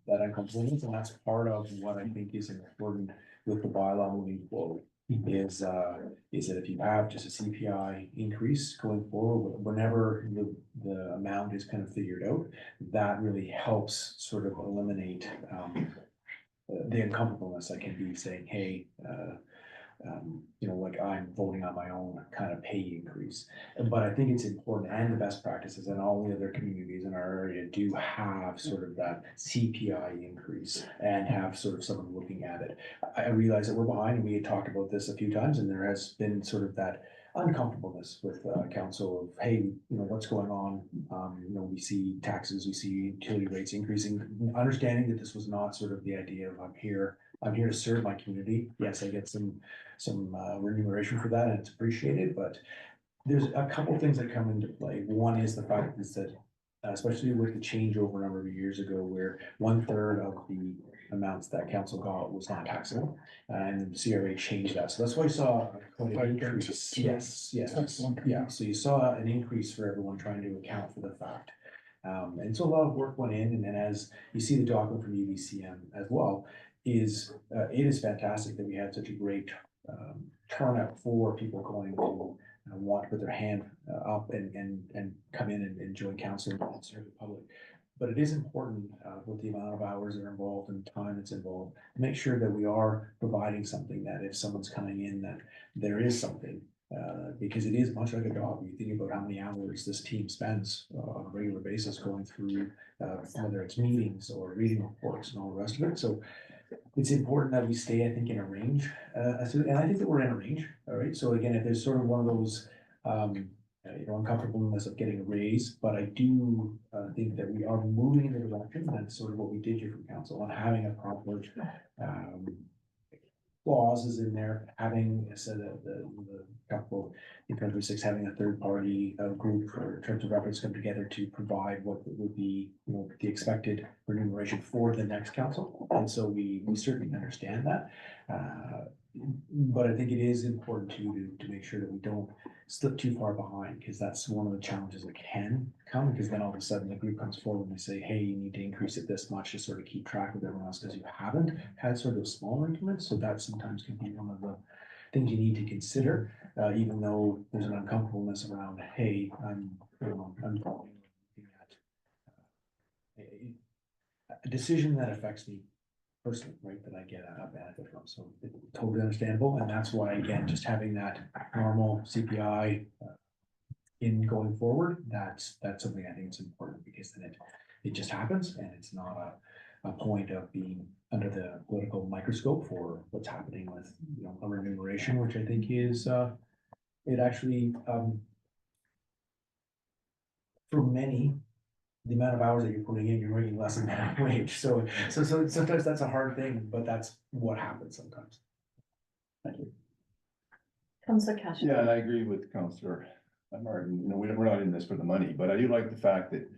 that uncomfortableness, and that's part of what I think is important with the bylaw moving forward. Is that if you have just a CPI increase going forward, whenever the amount is kind of figured out, that really helps sort of eliminate, the uncomfortableness that can be saying, hey, you know, like I'm voting on my own kind of pay increase. But I think it's important, and the best practices and all the other communities in our area do have sort of that CPI increase and have sort of someone looking at it. I realize that we're behind, and we had talked about this a few times, and there has been sort of that uncomfortableness with council of, hey, you know, what's going on? You know, we see taxes, we see utility rates increasing, understanding that this was not sort of the idea of I'm here to serve my community. Yes, I get some remuneration for that, and it's appreciated, but there's a couple things that come into play. One is the fact is that, especially with the changeover a number of years ago, where 1/3 of the amounts that council got was not taxable, and the CRA changed that. So that's why you saw quite an increase. Yes, yeah. So you saw an increase for everyone trying to account for the fact. And so a lot of work went in, and then as you see the document from UBCM as well, it is fantastic that we had such a great turnout for people going to want to put their hand up and come in and join council and serve the public. But it is important with the amount of hours that are involved and time that's involved to make sure that we are providing something that if someone's coming in, that there is something. Because it is much like a job. You think about how many hours this team spends on a regular basis going through whether it's meetings or reading reports and all the rest of it. So it's important that we stay, I think, in a range. And I think that we're in a range. All right. So again, if there's sort of one of those you know, uncomfortableness of getting a raise, but I do think that we are moving in the direction. That's sort of what we did here from council on having a proper clauses in there, having, I said, the couple in 2026, having a third party group or terms of reference come together to provide what would be, you know, the expected remuneration for the next council. And so we certainly understand that. But I think it is important to make sure that we don't slip too far behind, because that's one of the challenges that can come, because then all of a sudden the group comes forward and they say, hey, you need to increase it this much to sort of keep track of everyone else, because you haven't had sort of smaller increments. So that sometimes can be one of the things you need to consider, even though there's an uncomfortableness around, hey, I'm looking at a decision that affects me personally, right, that I get a benefit from. So it's totally understandable. And that's why, again, just having that normal CPI in going forward, that's something I think is important, because then it just happens, and it's not a point of being under the political microscope for what's happening with, you know, a remuneration, which I think is it actually for many, the amount of hours that you're putting in, you're making less than that wage. So sometimes that's a hard thing, but that's what happens sometimes. Thank you. Councillor Cash. Yeah, and I agree with Councillor Martin. You know, we're not in this for the money, but I do like the fact that,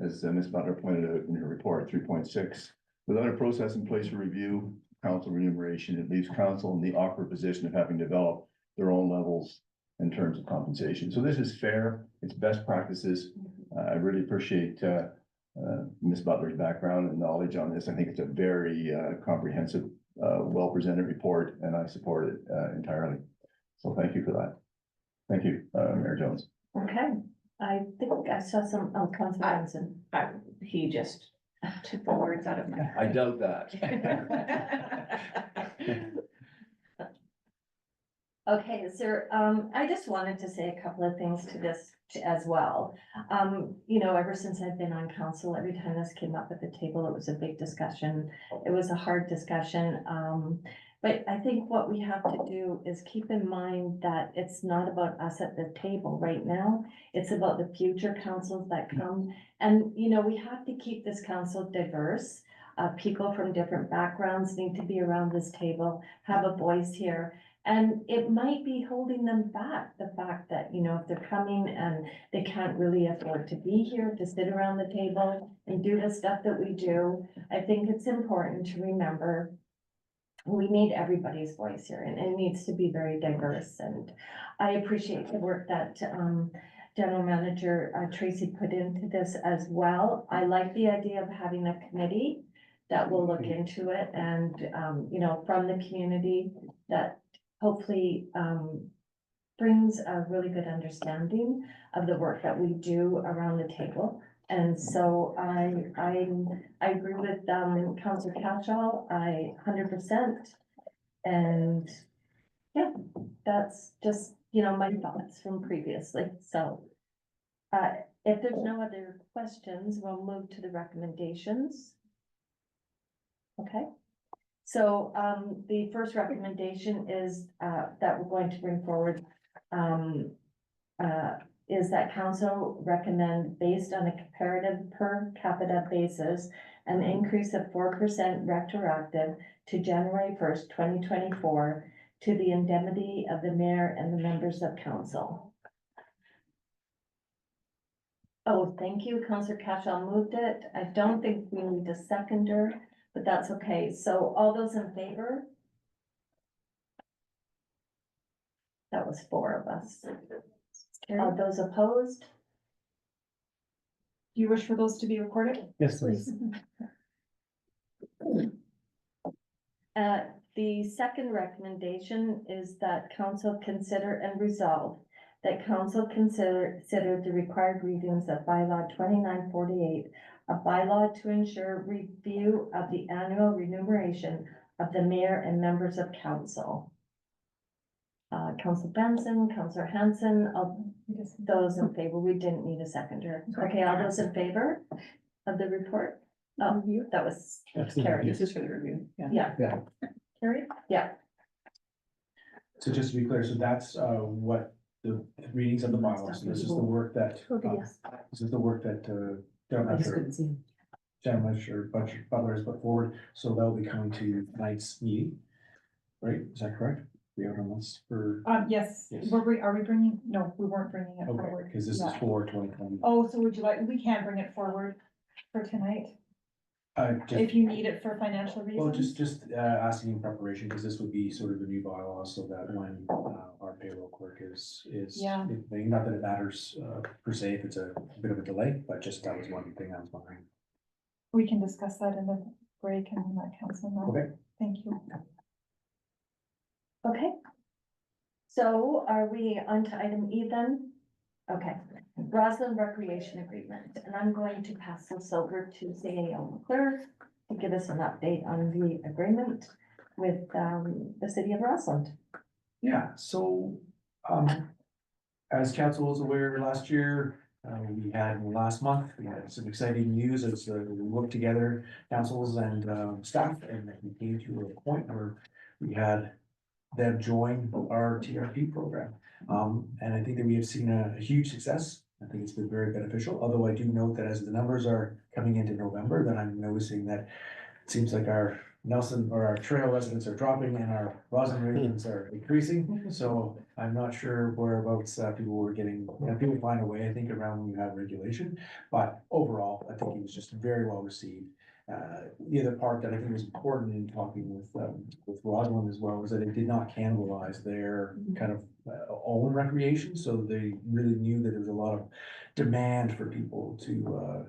as Ms. Butler pointed out in her report, 3.6, without a process in place for review, council remuneration, it leaves council in the awkward position of having developed their own levels in terms of compensation. So this is fair. It's best practices. I really appreciate Ms. Butler's background and knowledge on this. I think it's a very comprehensive, well-presented report, and I support it entirely. So thank you for that. Thank you, Mayor Jones. Okay, I think I saw some, Councillor Benson. He just took the words out of my mouth. I doubt that. Okay, sir, I just wanted to say a couple of things to this as well. You know, ever since I've been on council, every time this came up at the table, it was a big discussion. It was a hard discussion. But I think what we have to do is keep in mind that it's not about us at the table right now. It's about the future councils that come. And, you know, we have to keep this council diverse. People from different backgrounds need to be around this table, have a voice here. And it might be holding them back, the fact that, you know, if they're coming and they can't really afford to be here, to sit around the table and do the stuff that we do. I think it's important to remember we need everybody's voice here, and it needs to be very diverse. And I appreciate the work that General Manager Tracy put into this as well. I like the idea of having a committee that will look into it and, you know, from the community that hopefully brings a really good understanding of the work that we do around the table. And so I agree with Councillor Catchall, 100%. And yeah, that's just, you know, my thoughts from previously. So if there's no other questions, we'll move to the recommendations. Okay. So the first recommendation is that we're going to bring forward is that council recommend, based on a comparative per capita basis, an increase of 4% retroactive to January 1st, 2024 to the indemnity of the mayor and the members of council. Oh, thank you. Councillor Catchall moved it. I don't think we need a seconder, but that's okay. So all those in favor? That was 4 of us. Are those opposed? Do you wish for those to be recorded? Yes, please. The second recommendation is that council consider and resolve that council consider the required readings of bylaw 2948, a bylaw to ensure review of the annual remuneration of the mayor and members of council. Councillor Benson, Councillor Hanson, those in favor, we didn't need a seconder. Okay, all those in favor of the report? Oh, that was carried. This is for the review, yeah. Yeah. Yeah. Carried? Yeah. So just to be clear, so that's what the readings of the bylaws, so this is the work that, this is the work that I just couldn't see him. General Manager Butler has put forward, so that'll be coming to tonight's meeting. Right, is that correct? We are on this for, Yes, Yes. are we bringing, no, we weren't bringing it okay, forward. because this is Yeah. for 2020. Oh, so would you like, we can't bring it forward for tonight, if you need it for financial Well, reasons? just asking in preparation, because this would be sort of the new bylaw, so that when our payroll clerk is, Yeah. not that it matters per se, if it's a bit of a delay, but just that was one thing I was wondering. We can discuss that in the break and let council know. Okay. Thank you. Okay. So are we on to item E then? Okay, Roslyn Recreation Agreement, and I'm going to pass this over to CAO McClure to give us an update on the agreement with the city of Roslyn. Yeah, so, as council is aware, last year, we had last month, we had some exciting news as we worked together, councils and staff, and we came to a point where we had them join our TRP program. And I think that we have seen a huge success. I think it's been very beneficial, although I do note that as the numbers are coming into November, then I'm noticing that it seems like our Nelson or our trail residents are dropping and our Roslyn residents are increasing. So I'm not sure whereabouts people were getting, people find a way, I think, around when you have regulation. But overall, I think it was just very well received. The other part that I think was important in talking with Roslyn as well was that it did not cannibalize their kind of own recreation. So they really knew that there was a lot of demand for people to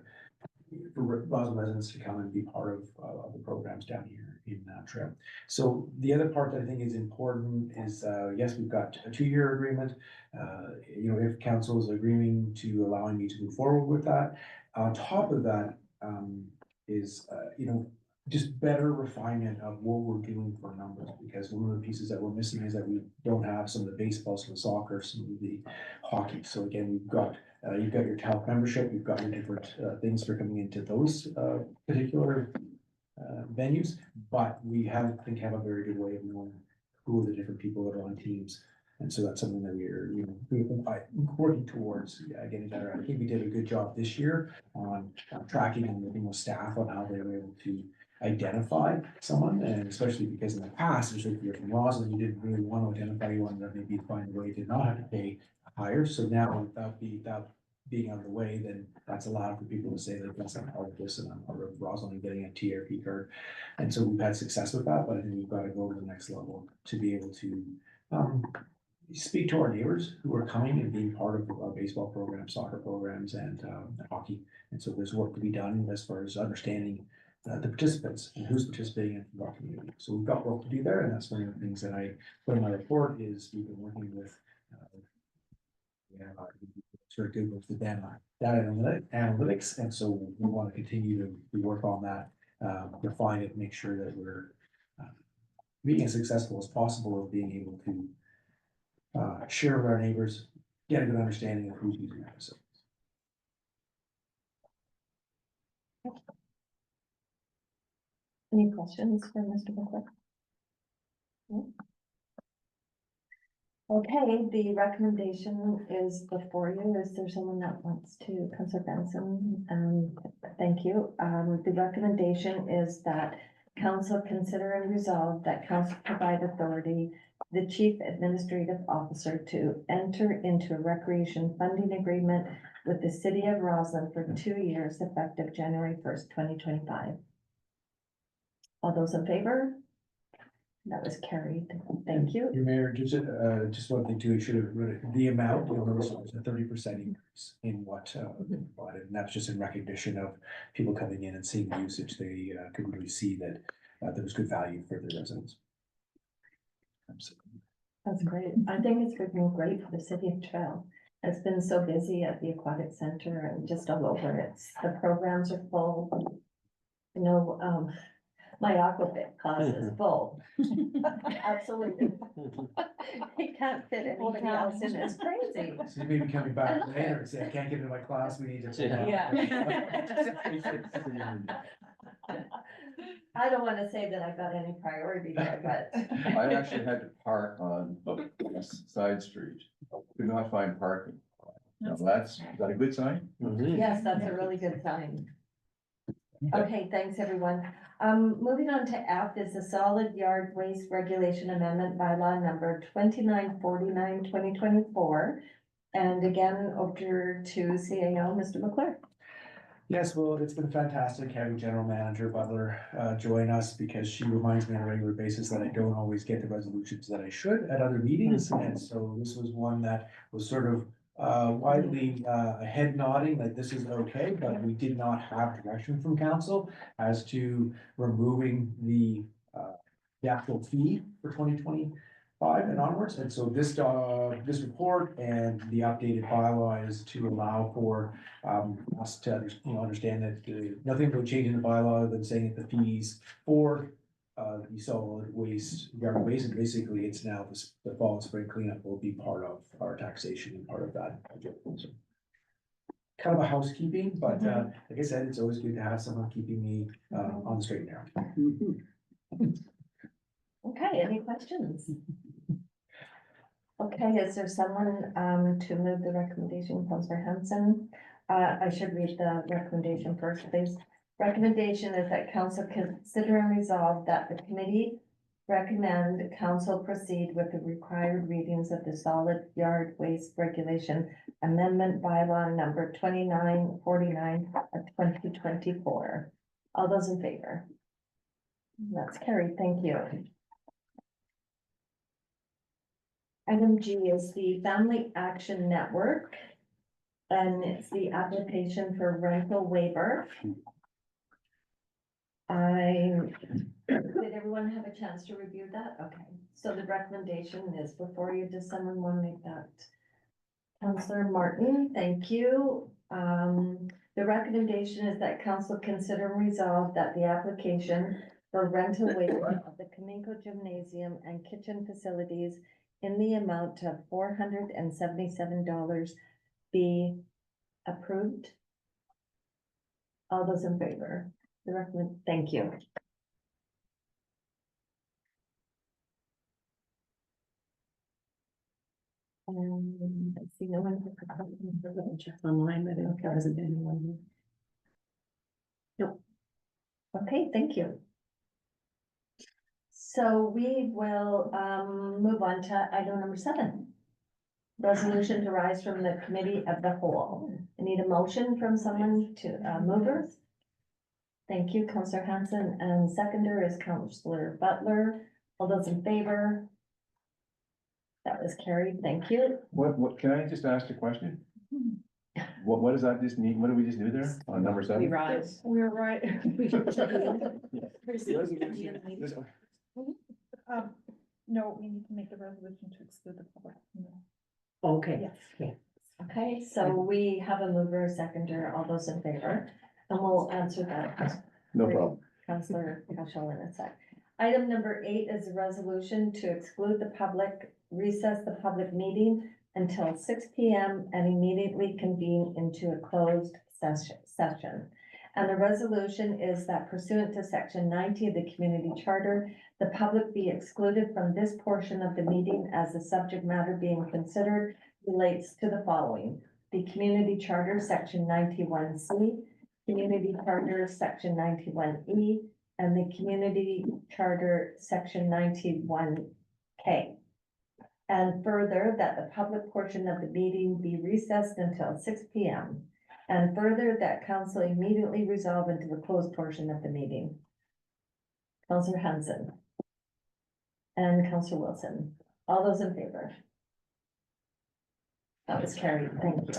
for Roslyn residents to come and be part of the programs down here in Trail. So the other part that I think is important is, yes, we've got a 2-year agreement. You know, if council is agreeing to allowing me to move forward with that. On top of that, is, you know, just better refinement of what we're doing for numbers, because one of the pieces that we're missing is that we don't have some of the baseball, some of the soccer, some of the hockey. So again, we've got, you've got your TALC membership, you've got your different things for coming into those particular venues, but we have, I think, have a very good way of knowing who are the different people that are on teams. And so that's something that we're, working towards getting better at. I think we did a good job this year on tracking and working with staff on how they were able to identify someone, and especially because in the past, especially if you're from Roslyn, you didn't really want to identify, you wanted to maybe find a way to not have to pay higher. So now without being out of the way, then that's allowed for people to say that yes, I'm part of this and I'm part of Roslyn and getting a TRP card. And so we've had success with that, but I think we've got to go to the next level to be able to speak to our neighbors who are coming and being part of our baseball programs, soccer programs, and hockey. And so there's work to be done as far as understanding the participants and who's participating in our community. So we've got work to do there, and that's one of the things that I put in my report is we've been working with sort of good with the data analytics, and so we want to continue to work on that, refine it, make sure that we're being as successful as possible of being able to share with our neighbors, get a good understanding of who's using our facilities. Any questions for Mr. Buckler? No? Okay, the recommendation is before you. Is there someone that wants to, Councilor Benson? Thank you. The recommendation is that council consider and resolve that council provide authority the chief administrative officer to enter into a recreation funding agreement with the city of Roslyn for 2 years effective January 1st, 2025. All those in favor? That was carried. Thank you. Your mayor, just one thing too, you should have wrote it, the amount, you'll notice there's a 30% increase in what we provided, and that's just in recognition of people coming in and seeing the usage. They could really see that there was good value for their residents. That's great. I think it's been great for the city of Trail. It's been so busy at the aquatic center and just all over. The programs are full. You know, my aquafit class is full. Absolutely. You can't fit anything else in. It's crazy. So you may be coming back later and say, I can't get into my class, we need to. I don't want to say that I've got any priority there, but. I actually had to park on a side street, could not find parking. Now is that a good sign? Yes, that's a really good sign. Okay, thanks, everyone. Moving on to F is the solid yard waste regulation amendment bylaw number 2949, 2024. And again, over to CAO, Mr. McClure. Yes, well, it's been fantastic having General Manager Butler join us because she reminds me on a regular basis that I don't always get the resolutions that I should at other meetings. And so this was one that was sort of widely head nodding that this is okay, but we did not have direction from council as to removing the actual fee for 2025 and onwards. And so this report and the updated bylaw is to allow for us to understand that nothing will change in the bylaw other than saying that the fees for the solid waste, yard waste, and basically it's now the fall and spring cleanup will be part of our taxation and part of that budget. So, kind of a housekeeping, but like I said, it's always good to have someone keeping me on the straight and narrow. Okay, any questions? Okay, is there someone to move the recommendation, Councilor Hanson? I should read the recommendation first, please. Recommendation is that council consider and resolve that the committee recommend council proceed with the required readings of the solid yard waste regulation amendment bylaw number 2949 of 2024. All those in favor? That's carried. Thank you. Item G is the Family Action Network, and it's the application for rental waiver. Did everyone have a chance to review that? Okay, so the recommendation is before you. Does someone want to make that? Councillor Martin, thank you. The recommendation is that council consider and resolve that the application for rental waiver of the Cominco Gymnasium and kitchen facilities in the amount of $477 be approved. All those in favor? Thank you. I see no one. Checked online, but there hasn't been anyone. Okay, thank you. So we will move on to item number 7. Resolution to rise from the committee of the whole. I need a motion from someone to mover. Thank you, Counselor Hanson, and seconder is Counselor Butler. All those in favor? That was carried, thank you. What, can I just ask a question? What does that just mean? What did we just do there on number 7? We rise. We're right. No, we need to make the resolution to exclude the public. Okay. Yes. Okay, so we have a mover, a seconder, all those in favor, and we'll answer that. No problem. Counselor Cashel in a sec. Item number 8 is a resolution to exclude the public, recess the public meeting until 6 p.m. and immediately convene into a closed session. And the resolution is that pursuant to section 90 of the community charter, the public be excluded from this portion of the meeting as the subject matter being considered relates to the following: the community charter, section 91C, community charter, section 91E, and the community charter, section 91K. And further, that the public portion of the meeting be recessed until 6 p.m. And further, that council immediately resolve into the closed portion of the meeting. Counselor Hanson. And Counselor Wilson. All those in favor? That was carried. Thank you.